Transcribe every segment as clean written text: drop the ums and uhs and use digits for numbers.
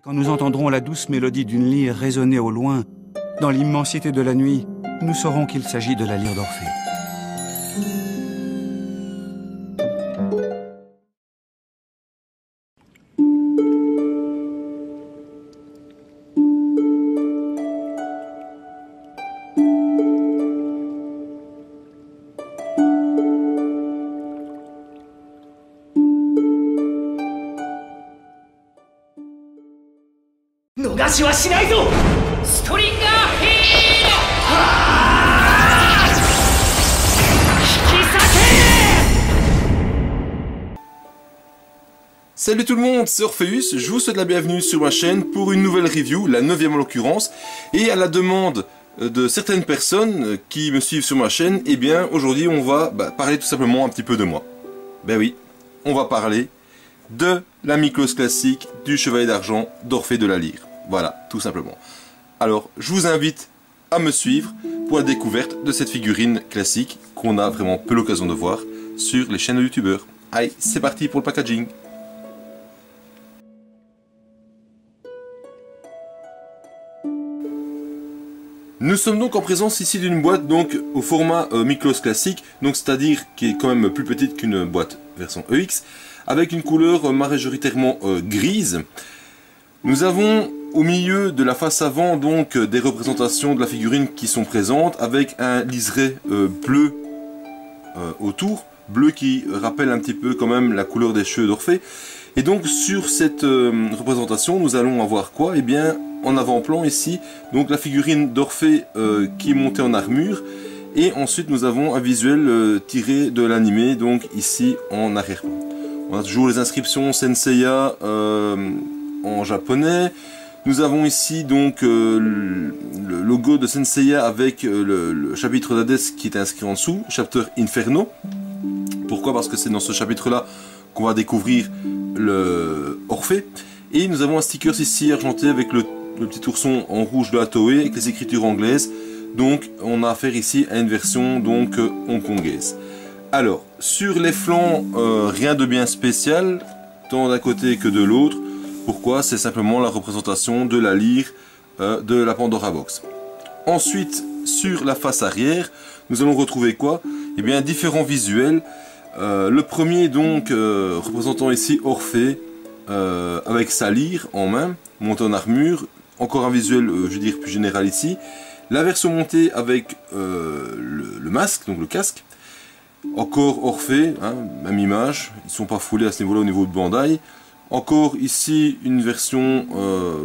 Quand nous entendrons la douce mélodie d'une lyre résonner au loin, dans l'immensité de la nuit, nous saurons qu'il s'agit de la lyre d'Orphée. Salut tout le monde, c'est Orpheus, je vous souhaite la bienvenue sur ma chaîne pour une nouvelle review, la 9e en l'occurrence, et à la demande de certaines personnes qui me suivent sur ma chaîne, eh bien aujourd'hui on va parler tout simplement un petit peu de moi. Ben oui, on va parler de la Miklos classique du Chevalier d'Argent d'Orphée de la Lyre. Voilà, tout simplement. Alors, je vous invite à me suivre pour la découverte de cette figurine classique qu'on a vraiment peu l'occasion de voir sur les chaînes de youtubeurs. Allez, c'est parti pour le packaging. Nous sommes donc en présence ici d'une boîte donc au format Miklos classique, donc c'est-à-dire qui est quand même plus petite qu'une boîte version EX, avec une couleur majoritairement grise. Nous avons au milieu de la face avant donc des représentations de la figurine qui sont présentes avec un liseré bleu autour, bleu qui rappelle un petit peu quand même la couleur des cheveux d'Orphée. Et donc sur cette représentation nous allons avoir quoi? Eh bien en avant-plan ici, donc la figurine d'Orphée qui est montée en armure, et ensuite nous avons un visuel tiré de l'animé, donc ici en arrière-plan. On a toujours les inscriptions Senseiya en japonais. Nous avons ici donc le logo de Senseiya avec le chapitre d'Hadès qui est inscrit en dessous, Chapter Inferno. Pourquoi? Parce que c'est dans ce chapitre-là qu'on va découvrir le Orphée. Et nous avons un sticker ici argenté avec le petit ourson en rouge de la Toei avec les écritures anglaises. Donc on a affaire ici à une version donc hongkongaise. Alors sur les flancs rien de bien spécial tant d'un côté que de l'autre. Pourquoi? C'est simplement la représentation de la lyre de la Pandora Box. Ensuite sur la face arrière nous allons retrouver quoi? Eh bien différents visuels. Le premier donc représentant ici Orphée avec sa lyre en main, montée en armure. Encore un visuel, je veux dire, plus général ici. La version montée avec le masque, donc le casque. Encore Orphée, hein, même image. Ils ne sont pas foulés à ce niveau-là au niveau de Bandai. Encore ici une version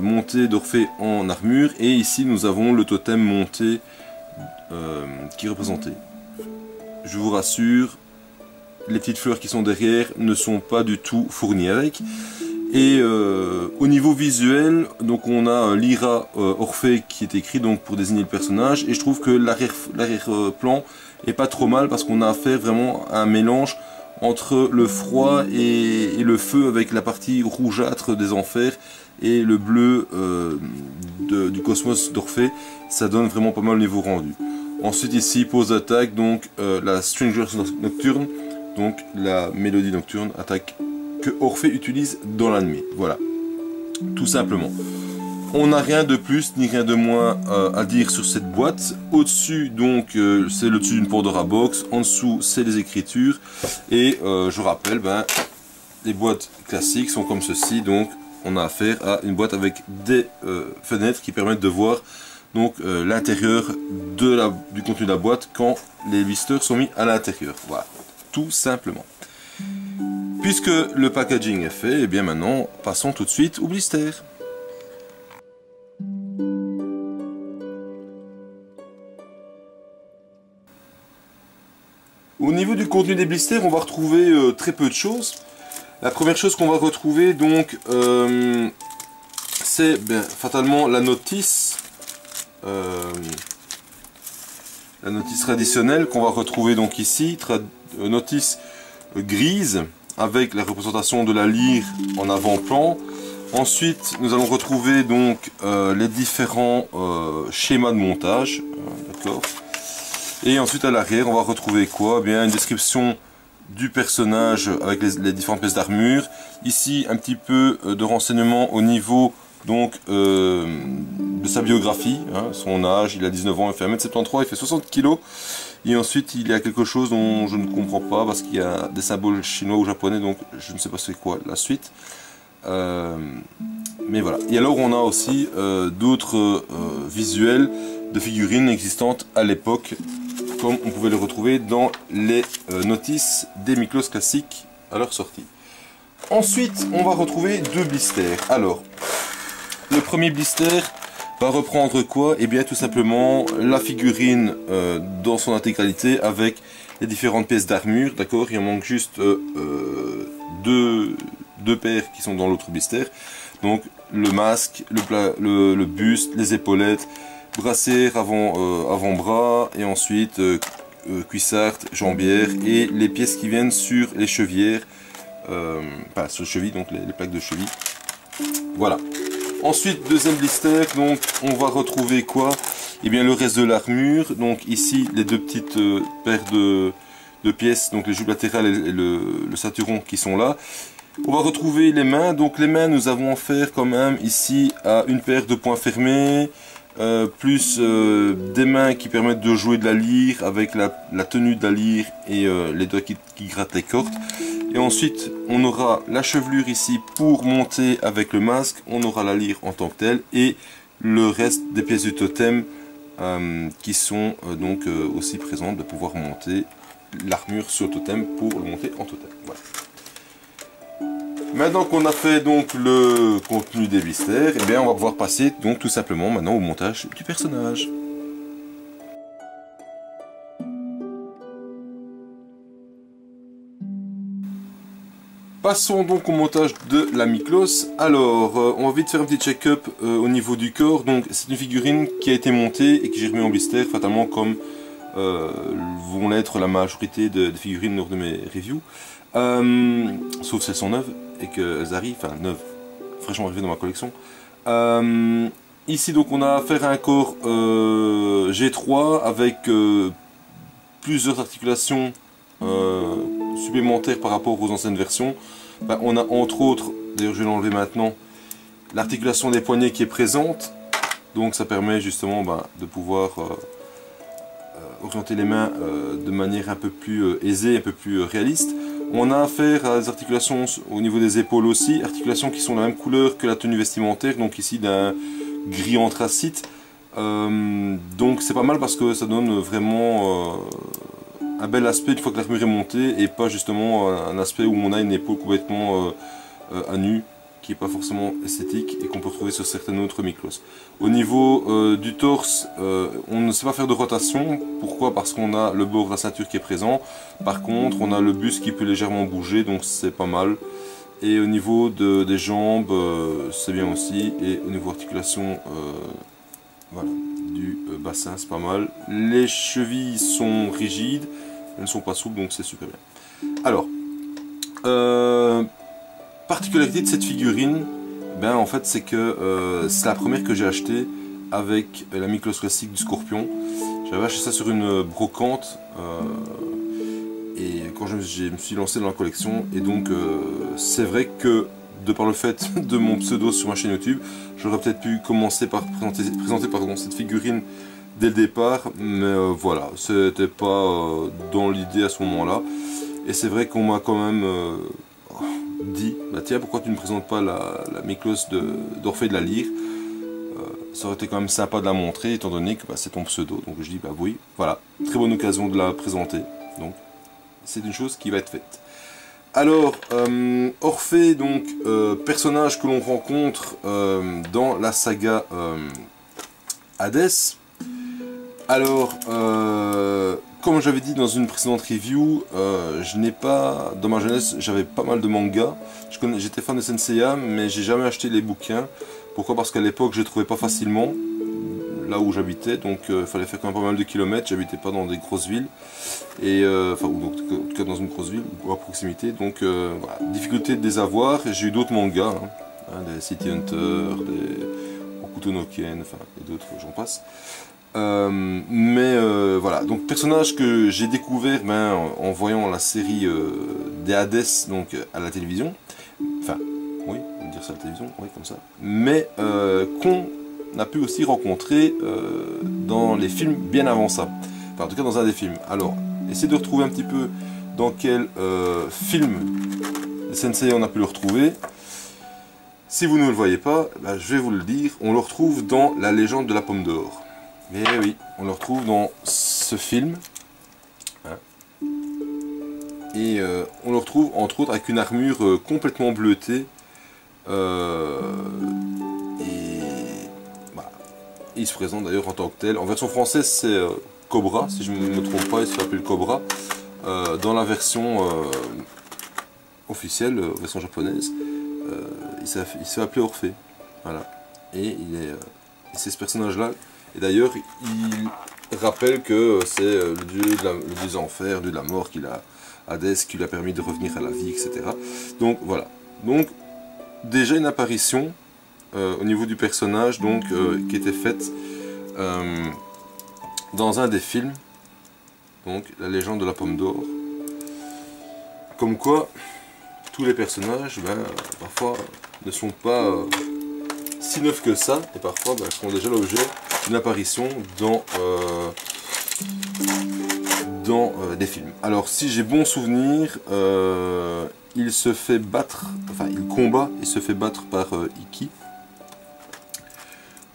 montée d'Orphée en armure. Et ici nous avons le totem monté qui est représenté. Je vous rassure, les petites fleurs qui sont derrière ne sont pas du tout fournies avec. Et au niveau visuel, donc on a Lyra Orphée qui est écrit donc pour désigner le personnage, et je trouve que l'arrière-plan est pas trop mal parce qu'on a affaire vraiment à un mélange entre le froid et le feu avec la partie rougeâtre des enfers et le bleu du cosmos d'Orphée. Ça donne vraiment pas mal au niveau rendu. Ensuite ici pose d'attaque, donc la Stranger's Nocturne, donc la mélodie nocturne attaque que Orphée utilise dans l'anime. Voilà, tout simplement. On n'a rien de plus ni rien de moins à dire sur cette boîte. Au-dessus, donc, c'est le dessus d'une Pandora Box. En dessous, c'est les écritures. Et je rappelle, les boîtes classiques sont comme ceci. Donc, on a affaire à une boîte avec des fenêtres qui permettent de voir donc l'intérieur du contenu de la boîte quand les blisters sont mis à l'intérieur. Voilà, tout simplement. Puisque le packaging est fait, et bien maintenant, passons tout de suite au blister. Au niveau du contenu des blisters, on va retrouver très peu de choses. La première chose qu'on va retrouver, donc, c'est fatalement la notice. La notice traditionnelle qu'on va retrouver donc ici, notice grise, avec la représentation de la lyre en avant-plan. Ensuite, nous allons retrouver donc les différents schémas de montage, d'accord. Et ensuite à l'arrière, on va retrouver quoi? Eh bien, une description du personnage avec les différentes pièces d'armure. Ici, un petit peu de renseignements au niveau donc de sa biographie, hein, son âge, il a 19 ans, il fait 1m73, il fait 60 kg. Et ensuite il y a quelque chose dont je ne comprends pas parce qu'il y a des symboles chinois ou japonais, donc je ne sais pas c'est quoi la suite. Mais voilà. Et alors on a aussi d'autres visuels de figurines existantes à l'époque, comme on pouvait les retrouver dans les notices des Miklos classiques à leur sortie. Ensuite on va retrouver deux blisters. Alors le premier blister va reprendre quoi? Et bien tout simplement la figurine dans son intégralité avec les différentes pièces d'armure, d'accord. Il en manque juste deux paires qui sont dans l'autre blister. Donc le masque, le buste, les épaulettes, brassière avant-bras et ensuite cuissardes, jambières et les pièces qui viennent sur les chevillières, pas sur les chevilles, donc les plaques de cheville. Voilà. Ensuite, deuxième blister, donc on va retrouver quoi? Et bien le reste de l'armure. Donc ici les deux petites paires de pièces, donc les jupes latérales et le ceinturon qui sont là. On va retrouver les mains. Donc les mains, nous avons affaire quand même ici à une paire de poings fermés, plus des mains qui permettent de jouer de la lyre avec la tenue de la lyre et les doigts qui grattent les cordes. Et ensuite, on aura la chevelure ici pour monter avec le masque, on aura la lyre en tant que telle et le reste des pièces du totem qui sont donc aussi présentes de pouvoir monter l'armure sur le totem pour le monter en totem. Voilà. Maintenant qu'on a fait donc le contenu des blisters, eh bien on va pouvoir passer donc tout simplement maintenant au montage du personnage. Passons donc au montage de la Miklos. Alors, on va vite faire un petit check-up au niveau du corps. Donc, c'est une figurine qui a été montée et que j'ai remis en blister, fatalement comme vont l'être la majorité des figurines lors de mes reviews. Sauf si elles sont neuves et qu'elles arrivent, enfin neuves, fraîchement arrivées dans ma collection. Ici, donc, on a affaire à un corps G3 avec plusieurs articulations supplémentaires par rapport aux anciennes versions. Ben, on a entre autres, d'ailleurs je vais l'enlever maintenant, l'articulation des poignets qui est présente, donc ça permet justement de pouvoir orienter les mains de manière un peu plus aisée, un peu plus réaliste. On a affaire à des articulations au niveau des épaules aussi, articulations qui sont la même couleur que la tenue vestimentaire, donc ici d'un gris anthracite. Donc c'est pas mal parce que ça donne vraiment un bel aspect une fois que l'armure est montée et pas justement un aspect où on a une épaule complètement à nu qui n'est pas forcément esthétique et qu'on peut retrouver sur certaines autres Miklos. Au niveau du torse, on ne sait pas faire de rotation. Pourquoi? Parce qu'on a le bord de la ceinture qui est présent. Par contre, on a le buste qui peut légèrement bouger, donc c'est pas mal. Et au niveau des jambes, c'est bien aussi. Et au niveau articulation, voilà, du bassin, c'est pas mal. Les chevilles sont rigides, elles ne sont pas souples, donc c'est super bien. Alors, particularité de cette figurine, ben en fait c'est que c'est la première que j'ai achetée avec la Miklos classique du Scorpion. J'avais acheté ça sur une brocante et quand je me suis lancé dans la collection, et donc c'est vrai que de par le fait de mon pseudo sur ma chaîne YouTube, j'aurais peut-être pu commencer par présenter cette figurine dès le départ, mais voilà, c'était pas dans l'idée à ce moment-là. Et c'est vrai qu'on m'a quand même dit, bah tiens, pourquoi tu ne présentes pas la Miklos d'Orphée de la Lyre, ça aurait été quand même sympa de la montrer étant donné que c'est ton pseudo. Donc je dis bah oui, voilà, très bonne occasion de la présenter, donc c'est une chose qui va être faite. Alors, Orphée, donc, personnage que l'on rencontre dans la saga Hadès. Alors, comme j'avais dit dans une précédente review, je n'ai pas, dans ma jeunesse, j'avais pas mal de mangas. J'étais fan de Senseiya, mais j'ai jamais acheté les bouquins. Pourquoi? Parce qu'à l'époque, je les trouvais pas facilement, là où j'habitais, donc il fallait faire quand même pas mal de kilomètres. J'habitais pas dans des grosses villes, et enfin, en tout cas dans une grosse ville ou à proximité. Donc, voilà, difficulté de les avoir. J'ai eu d'autres mangas, des City Hunter, des Hokuto no Ken, enfin, et d'autres, j'en passe. Voilà, donc personnage que j'ai découvert en voyant la série des Hadès donc à la télévision, enfin oui, on va dire ça à la télévision, oui, comme ça, mais qu'on a pu aussi rencontrer dans les films bien avant ça. Enfin, en tout cas, dans un des films. Alors, essayez de retrouver un petit peu dans quel film de Sensei on a pu le retrouver. Si vous ne le voyez pas, bah, je vais vous le dire, on le retrouve dans La Légende de la Pomme d'Or. Mais oui, on le retrouve dans ce film. Hein. Et on le retrouve entre autres avec une armure complètement bleutée. Et bah, il se présente d'ailleurs en tant que tel. En version française, c'est Cobra, si je ne me trompe pas, il s'appelle Cobra. Dans la version officielle, version japonaise, il s'est appelé Orphée. Voilà. Et c'est ce personnage-là. Et d'ailleurs, il rappelle que c'est le dieu des enfers, le dieu de la mort, qu'il a Hadès, qui lui a permis de revenir à la vie, etc. Donc voilà. Donc déjà une apparition au niveau du personnage, donc qui était faite dans un des films, donc La Légende de la Pomme d'Or. Comme quoi, tous les personnages, ben, parfois, ne sont pas si neufs que ça, et parfois ben, font déjà l'objet d'une apparition dans des films. Alors, si j'ai bon souvenir, il se fait battre, enfin, il combat et se fait battre par Ikki.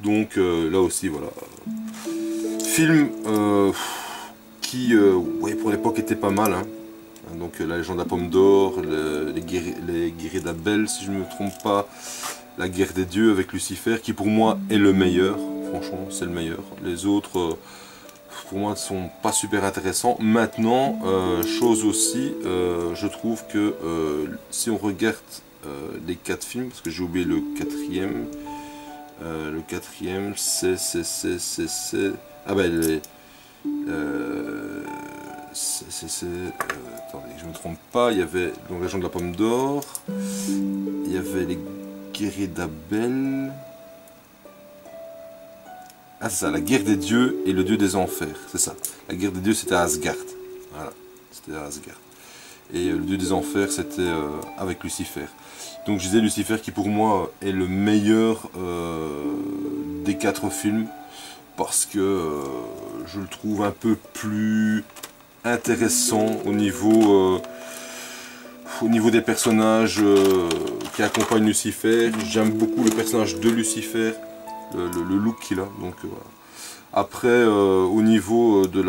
Donc, là aussi, voilà. Film qui, ouais, pour l'époque, était pas mal, hein. Donc La Légende de la Pomme d'Or, les guerriers d'Abel, si je ne me trompe pas, La Guerre des Dieux avec Lucifer, qui pour moi est le meilleur, franchement c'est le meilleur. Les autres, pour moi, ne sont pas super intéressants. Maintenant, chose aussi, je trouve que si on regarde les 4 films, parce que j'ai oublié le quatrième, c'est... Ah ben, attendez, je ne me trompe pas, il y avait donc La Légende de la Pomme d'Or, il y avait les guerriers d'Abel. Ah, c'est ça, la guerre des dieux et le dieu des enfers, c'est ça. La guerre des dieux, c'était à Asgard. Voilà, c'était à Asgard. Et le dieu des enfers, c'était avec Lucifer. Donc je disais Lucifer qui pour moi est le meilleur des 4 films, parce que je le trouve un peu plus intéressant au niveau des personnages qui accompagnent Lucifer. J'aime beaucoup le personnage de Lucifer, le look qu'il a. Donc voilà. Après, au niveau de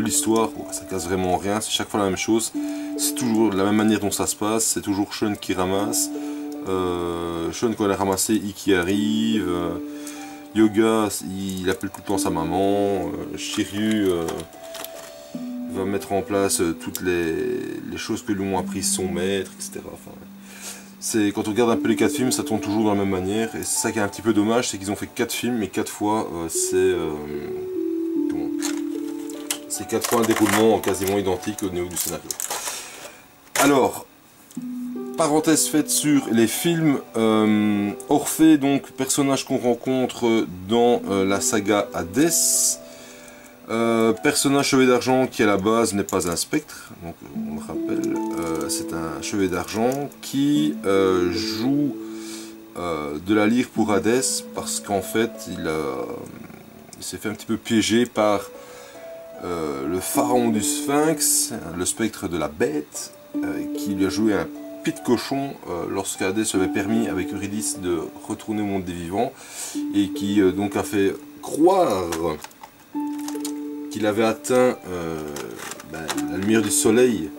l'histoire, ça casse vraiment rien. C'est chaque fois la même chose. C'est toujours la même manière dont ça se passe. C'est toujours Shun qui ramasse. Shun, quand elle a ramassé, Ikki arrive. Yoga, il appelle tout le temps sa maman. Shiryu va mettre en place toutes les choses que lui ont appris son maître, etc. Enfin, quand on regarde un peu les 4 films, ça tourne toujours de la même manière. Et c'est ça qui est un petit peu dommage, c'est qu'ils ont fait 4 films, mais 4 fois, c'est 4 fois un déroulement quasiment identique au niveau du scénario. Alors, parenthèse faite sur les films, Orphée, donc personnage qu'on rencontre dans la saga Hadès, personnage chevalier d'argent qui à la base n'est pas un spectre, donc on le rappelle, c'est un chevalier d'argent qui joue de la lyre pour Hadès, parce qu'en fait il s'est fait un petit peu piéger par le pharaon du Sphinx, le spectre de la bête, qui lui a joué un pied de cochon lorsqu'Hadès se avait permis avec Eurydice de retourner au monde des vivants, et qui donc a fait croire qu'il avait atteint la lumière du soleil,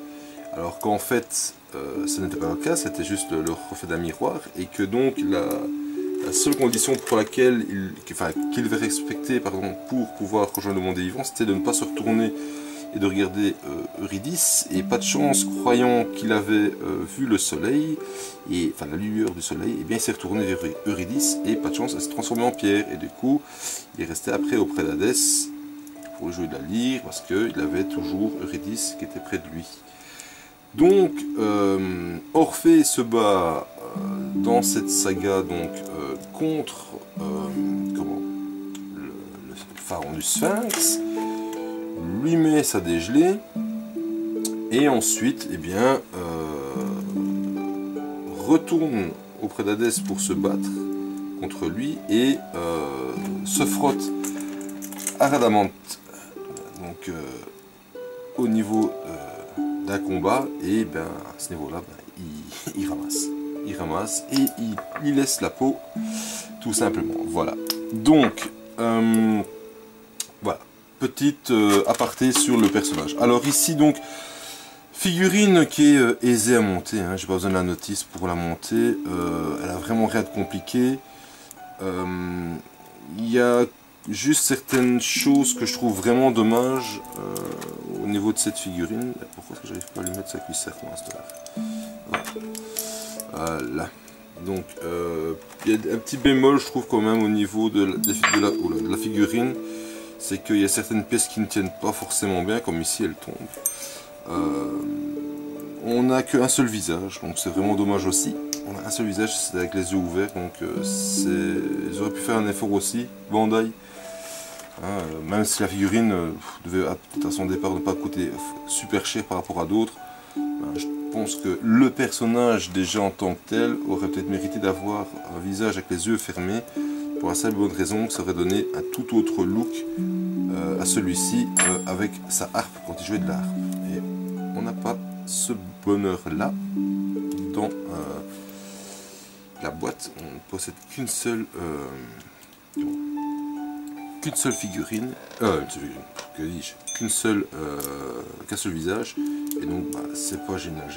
alors qu'en fait ce n'était pas le cas, c'était juste le reflet d'un miroir, et que donc la seule condition pour laquelle qu'il devait respecter pour pouvoir rejoindre le monde des vivants, c'était de ne pas se retourner et de regarder Eurydice, et pas de chance, croyant qu'il avait vu le soleil, enfin la lueur du soleil, et bien il s'est retourné vers Eurydice, et pas de chance, elle s'est transformée en pierre, et du coup il est resté après auprès d'Hadès pour jouer de la lyre, parce qu'il avait toujours Eurydice qui était près de lui. Donc Orphée se bat dans cette saga donc contre le pharaon du Sphinx, lui met sa dégelée, Et ensuite, eh bien, retourne auprès d'Hadès pour se battre contre lui et se frotte à Rhadamante. Donc, au niveau d'un combat, et ben, à ce niveau-là, ben, il ramasse. Il ramasse et il laisse la peau, tout simplement. Voilà. Donc, voilà. Petite aparté sur le personnage. Alors ici, donc, figurine qui est aisée à monter. Hein. J'ai pas besoin de la notice pour la monter. Elle a vraiment rien de compliqué. Il y a juste certaines choses que je trouve vraiment dommages au niveau de cette figurine. Pourquoi est-ce que j'arrive pas à lui mettre sa cuissère pour l'instant? Voilà. Donc, il y a un petit bémol, je trouve, quand même, au niveau de la figurine. C'est qu'il y a certaines pièces qui ne tiennent pas forcément bien, comme ici, elles tombent. On n'a qu'un seul visage, donc c'est vraiment dommage aussi. On a un seul visage, c'est avec les yeux ouverts, donc ils auraient pu faire un effort aussi, Bandai. Hein, même si la figurine devait peut-être à son départ ne pas coûter super cher par rapport à d'autres, je pense que le personnage déjà en tant que tel aurait peut-être mérité d'avoir un visage avec les yeux fermés, pour la simple bonne raison que ça aurait donné un tout autre look à celui-ci avec sa harpe quand il jouait de la harpe. Et on n'a pas ce bonheur là dans la boîte. On ne possède qu'une seule figurine, que dis-je, qu'un seul visage, et donc bah, c'est pas génial.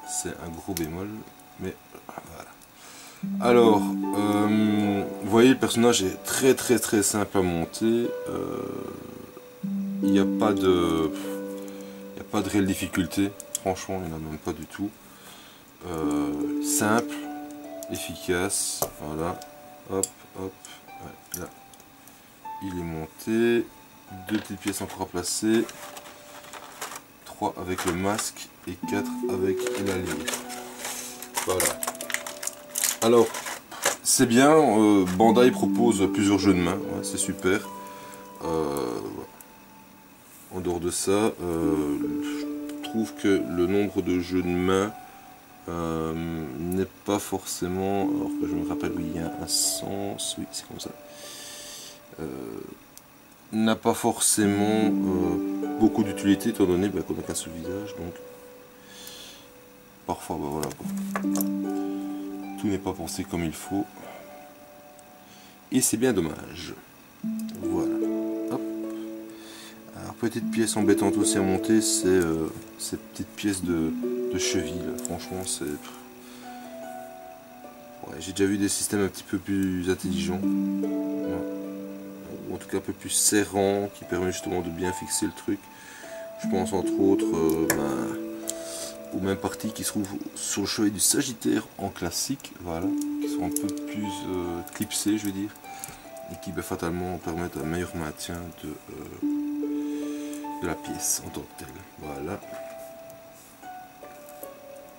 C'est un gros bémol, mais voilà. Alors, vous voyez, le personnage est très simple à monter. Il n'y a pas de réelle difficulté, franchement, il n'y en a même pas du tout. Simple, efficace, voilà, hop, ouais, là, il est monté, 2 petites pièces encore à placer, 3 avec le masque et 4 avec la lyre. Voilà. Alors, c'est bien, Bandai propose plusieurs jeux de main, ouais, c'est super. En dehors de ça, je trouve que le nombre de jeux de main n'est pas forcément, alors que je me rappelle, oui, il y a un sens, oui, c'est comme ça, n'a pas forcément beaucoup d'utilité, étant donné qu'on n'a qu'un seul visage, donc parfois, bah, voilà, tout n'est pas pensé comme il faut, et c'est bien dommage. Voilà. Hop. Alors, petite pièce embêtante aussi à monter, c'est cette petite pièce de cheville, là. Franchement, c'est... Ouais, j'ai déjà vu des systèmes un petit peu plus intelligents, ouais. Ou en tout cas un peu plus serrants, qui permet justement de bien fixer le truc. Je pense entre autres aux mêmes parties qui se trouvent sur le chevet du Sagittaire en classique, voilà, qui sont un peu plus clipsées, je veux dire, et qui fatalement permettent un meilleur maintien de la pièce en tant que telle. Voilà.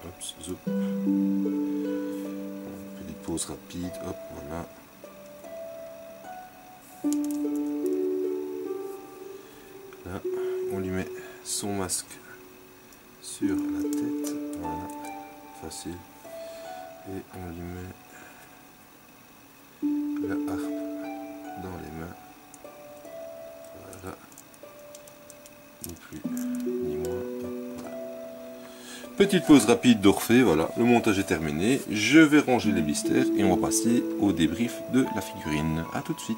Hop, zoup. Petite pause rapide, hop, voilà. Là, on lui met son masque sur la tête, voilà, facile, et on lui met la harpe dans les mains, voilà, ni plus ni moins, hop, voilà. Petite pause rapide d'Orphée, voilà, le montage est terminé, je vais ranger les blisters et on va passer au débrief de la figurine. A tout de suite.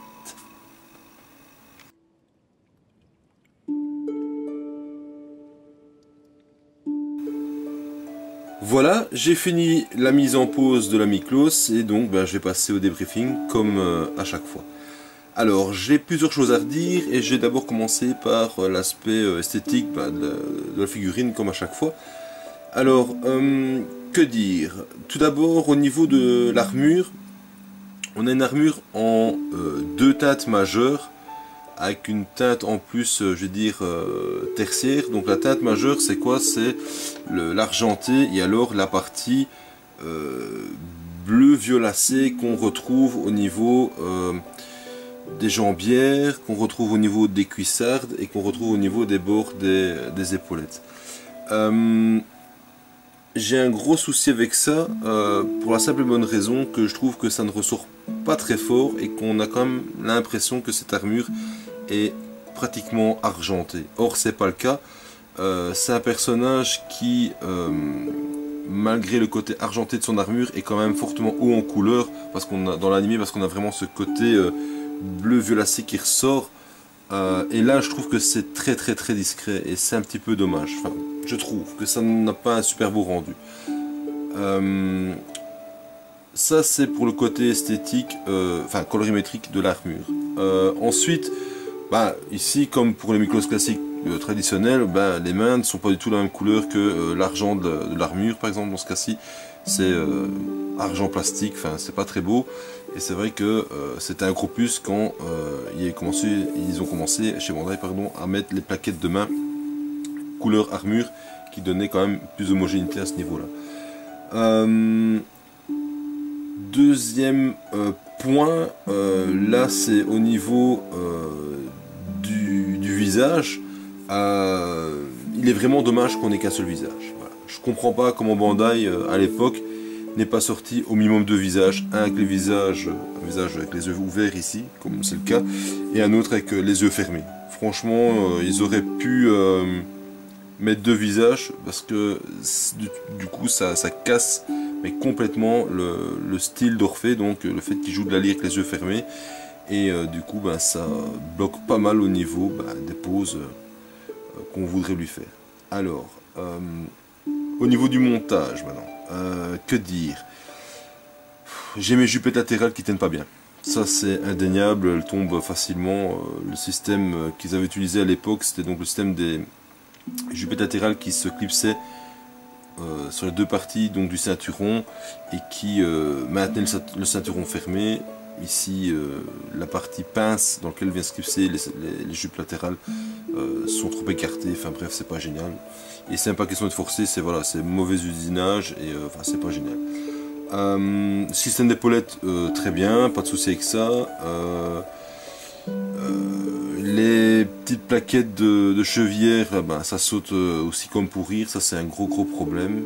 Voilà, j'ai fini la mise en pause de la Miklos et donc je vais passer au débriefing comme à chaque fois. Alors j'ai plusieurs choses à redire et je vais d'abord commencer par l'aspect esthétique de la figurine comme à chaque fois. Alors, que dire? Tout d'abord au niveau de l'armure, on a une armure en 2 teintes majeures, avec une teinte en plus, je vais dire, tertiaire. Donc la teinte majeure, c'est quoi? C'est l'argenté et alors la partie bleu violacé qu'on retrouve au niveau des jambières, qu'on retrouve au niveau des cuissardes et qu'on retrouve au niveau des bords des épaulettes. J'ai un gros souci avec ça, pour la simple et bonne raison que je trouve que ça ne ressort pas très fort et qu'on a quand même l'impression que cette armure est pratiquement argentée. Or c'est pas le cas. C'est un personnage qui, malgré le côté argenté de son armure, est quand même fortement haut en couleur parce qu'on a dans l'anime, parce qu'on a vraiment ce côté bleu violacé qui ressort. Et là je trouve que c'est très discret et c'est un petit peu dommage. Enfin, je trouve que ça n'a pas un super beau rendu. Ça c'est pour le côté esthétique, enfin colorimétrique de l'armure. Ensuite, bah, ici comme pour les Miklos classiques traditionnels, bah, les mains ne sont pas du tout la même couleur que l'argent de l'armure par exemple. Dans ce cas-ci c'est argent plastique, enfin c'est pas très beau. Et c'est vrai que c'était un gros plus quand ils ont commencé chez Bandai à mettre les plaquettes de main couleur armure qui donnaient quand même plus d'homogénéité à ce niveau-là. Deuxième point, là c'est au niveau du visage. Il est vraiment dommage qu'on ait qu'un seul visage. Voilà. Je comprends pas comment Bandai à l'époque n'est pas sorti au minimum deux visages, un avec un visage avec les yeux ouverts ici, comme c'est le cas, et un autre avec les yeux fermés. Franchement, ils auraient pu mettre deux visages, parce que du coup ça casse mais complètement le style d'Orphée, donc le fait qu'il joue de la lyre avec les yeux fermés, et du coup ben, ça bloque pas mal au niveau des poses qu'on voudrait lui faire. Alors, au niveau du montage maintenant, que dire? J'ai mes jupettes latérales qui tiennent pas bien. Ça c'est indéniable, elles tombent facilement. Le système qu'ils avaient utilisé à l'époque, c'était donc le système des jupettes latérales qui se clipsaient sur les deux parties donc, du ceinturon et qui maintenaient le ceinturon fermé. Ici, la partie pince dans laquelle vient se clipser les jupes latérales sont trop écartées. Enfin bref, c'est pas génial. Et c'est même pas question de forcer, c'est voilà, c'est mauvais usinage et enfin c'est pas génial. Système d'épaulette très bien, pas de souci avec ça. Les petites plaquettes de chevillère, ça saute aussi comme pour rire, ça c'est un gros problème.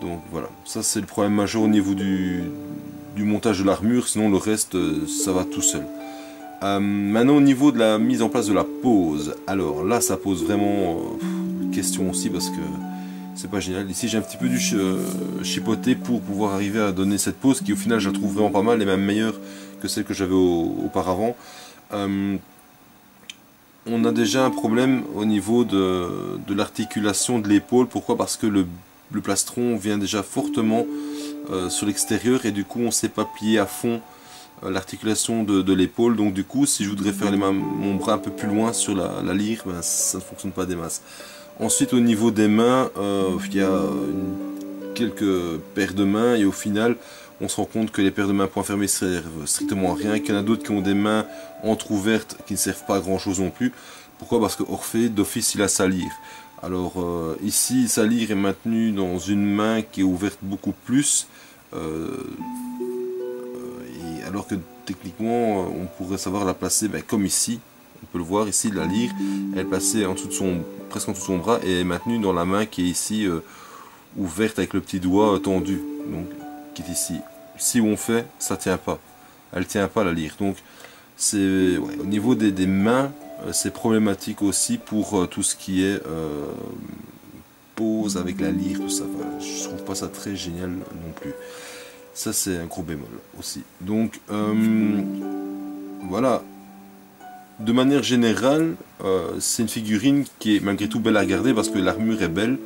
Donc voilà, ça c'est le problème majeur au niveau du montage de l'armure, sinon le reste ça va tout seul. Maintenant au niveau de la mise en place de la pose, alors là ça pose vraiment question aussi parce que c'est pas génial. Ici j'ai un petit peu dû chipoter pour pouvoir arriver à donner cette pose qui au final je la trouve vraiment pas mal et même meilleure que celle que j'avais auparavant. On a déjà un problème au niveau de l'articulation de l'épaule. Pourquoi? Parce que le plastron vient déjà fortement sur l'extérieur et du coup on ne sait pas plier à fond l'articulation de l'épaule. Donc du coup si je voudrais faire mon bras un peu plus loin sur la lyre, ça ne fonctionne pas des masses. Ensuite au niveau des mains, il y a quelques paires de mains et au final on se rend compte que les paires de mains point fermé servent strictement à rien, qu'il y en a d'autres qui ont des mains entrouvertes qui ne servent pas à grand chose non plus. Pourquoi? Parce que Orphée d'office il a sa lyre. Alors ici sa lyre est maintenue dans une main qui est ouverte beaucoup plus, et alors que techniquement on pourrait savoir la placer comme ici. On peut le voir ici, la lyre elle est placée en dessous de presque en dessous de son bras et est maintenue dans la main qui est ici ouverte avec le petit doigt tendu, donc qui est ici. Si on fait, ça tient pas, elle tient pas la lyre. Donc c'est au niveau des mains, c'est problématique aussi pour tout ce qui est pose avec la lyre, tout ça. Enfin, je trouve pas ça très génial non plus. Ça c'est un gros bémol aussi. Donc voilà. De manière générale, c'est une figurine qui est malgré tout belle à regarder parce que l'armure est belle.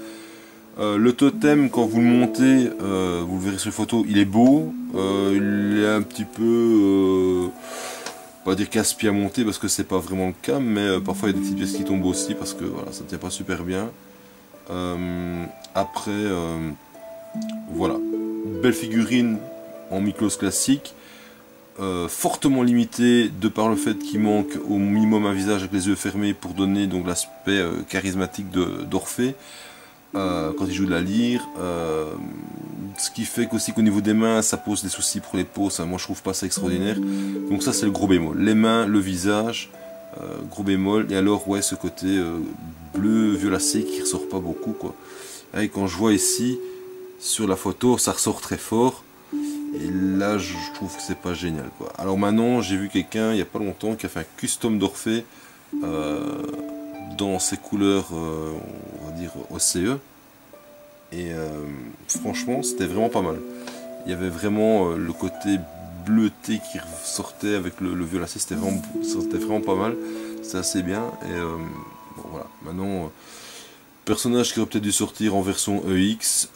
Le totem, quand vous le montez, vous le verrez sur les photos, il est beau. Il est un petit peu, pas dire casse-pied à monter parce que c'est pas vraiment le cas, mais parfois il y a des petites pièces qui tombent aussi parce que voilà, ça ne tient pas super bien. Après, voilà, belle figurine en Miklos classique. Fortement limité de par le fait qu'il manque au minimum un visage avec les yeux fermés pour donner donc l'aspect charismatique d'Orphée quand il joue de la lyre. ce qui fait qu'aussi qu'au niveau des mains, ça pose des soucis pour les peaux. Ça, moi, je trouve pas ça extraordinaire. Donc ça, c'est le gros bémol. Les mains, le visage, gros bémol. Et alors, ouais, ce côté bleu violacé qui ressort pas beaucoup, quoi. Et quand je vois ici, sur la photo, ça ressort très fort. Et là, je trouve que c'est pas génial, quoi. Alors maintenant, j'ai vu quelqu'un, il y a pas longtemps, qui a fait un custom d'Orphée dans ses couleurs, on va dire, OCE. Et franchement, c'était vraiment pas mal. Il y avait vraiment le côté bleuté qui ressortait avec le violacé, c'était vraiment pas mal. C'était assez bien. Et bon, voilà. Maintenant, personnage qui aurait peut-être dû sortir en version EX,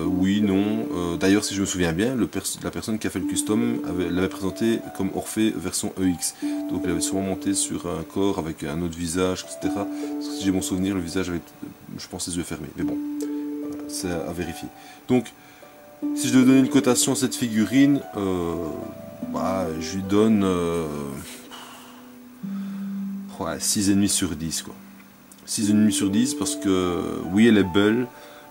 oui, non. D'ailleurs, si je me souviens bien, la personne qui a fait le custom l'avait présenté comme Orphée version EX. Donc il avait sûrement monté sur un corps avec un autre visage, etc. Parce que si j'ai bon souvenir, le visage avait, je pense, les yeux fermés. Mais bon. C'est à vérifier. Donc, si je devais donner une cotation à cette figurine, je lui donne 6,5 sur 10, quoi. 6,5 sur 10 parce que, oui, elle est belle.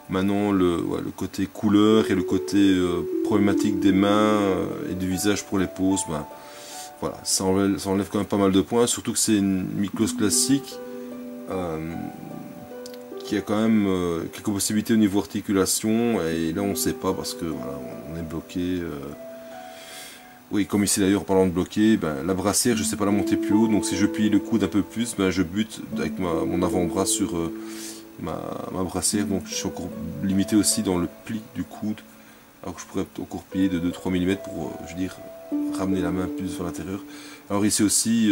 Maintenant, le côté couleur et le côté problématique des mains et du visage pour les poses, voilà, ça enlève quand même pas mal de points. Surtout que c'est une Miklos classique. Qui a quand même quelques possibilités au niveau articulation, et là on ne sait pas parce que voilà, on est bloqué. Oui, comme ici d'ailleurs, parlant de bloqué, la brassière, je ne sais pas la monter plus haut, donc si je plie le coude un peu plus, je bute avec mon avant-bras sur ma brassière, donc je suis encore limité aussi dans le pli du coude, alors que je pourrais encore plier de 2-3 mm pour, je veux dire, ramener la main plus vers l'intérieur. Alors ici aussi,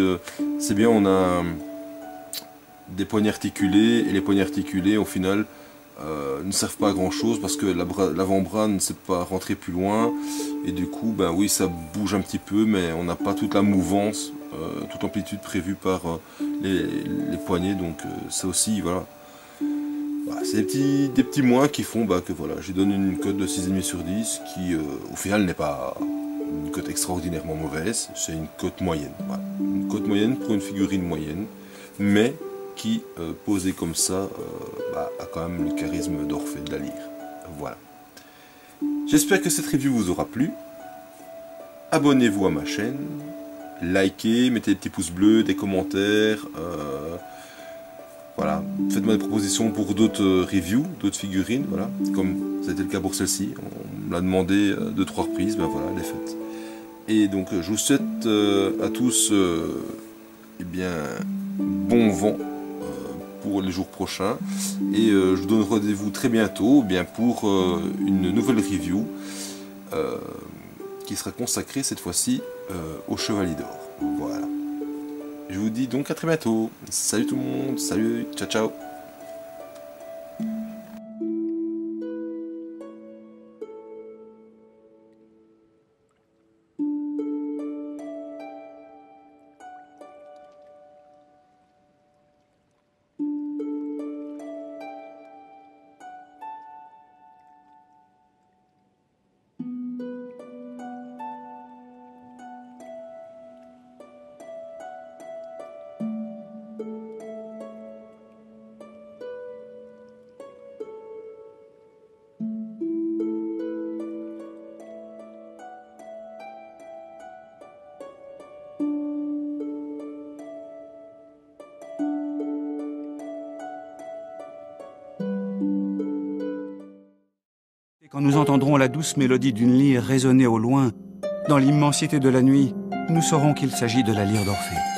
c'est bien, on a des poignets articulés, et les poignets articulés au final ne servent pas à grand chose parce que l'avant-bras ne sait pas rentrer plus loin, et du coup oui, ça bouge un petit peu, mais on n'a pas toute la mouvance, toute l'amplitude prévue par les poignets, donc ça aussi, voilà, c'est des petits moins qui font que voilà, je donne une cote de 6,5 sur 10 qui au final n'est pas une cote extraordinairement mauvaise, c'est une cote moyenne, voilà. Une cote moyenne pour une figurine moyenne, mais qui, posé comme ça, a quand même le charisme d'Orphée de la lyre. Voilà. J'espère que cette review vous aura plu. Abonnez-vous à ma chaîne, likez, mettez des petits pouces bleus, des commentaires, voilà. Faites-moi des propositions pour d'autres reviews, d'autres figurines, voilà. Comme c'était le cas pour celle-ci, on me l'a demandé 2-3 reprises, voilà, elle est faite. Et donc je vous souhaite à tous bon vent pour les jours prochains, et je vous donne rendez-vous très bientôt pour une nouvelle review qui sera consacrée cette fois-ci au Chevalier d'Or. Voilà. Je vous dis donc à très bientôt. Salut tout le monde, salut, ciao ciao. Quand nous entendrons la douce mélodie d'une lyre résonner au loin, dans l'immensité de la nuit, nous saurons qu'il s'agit de la lyre d'Orphée.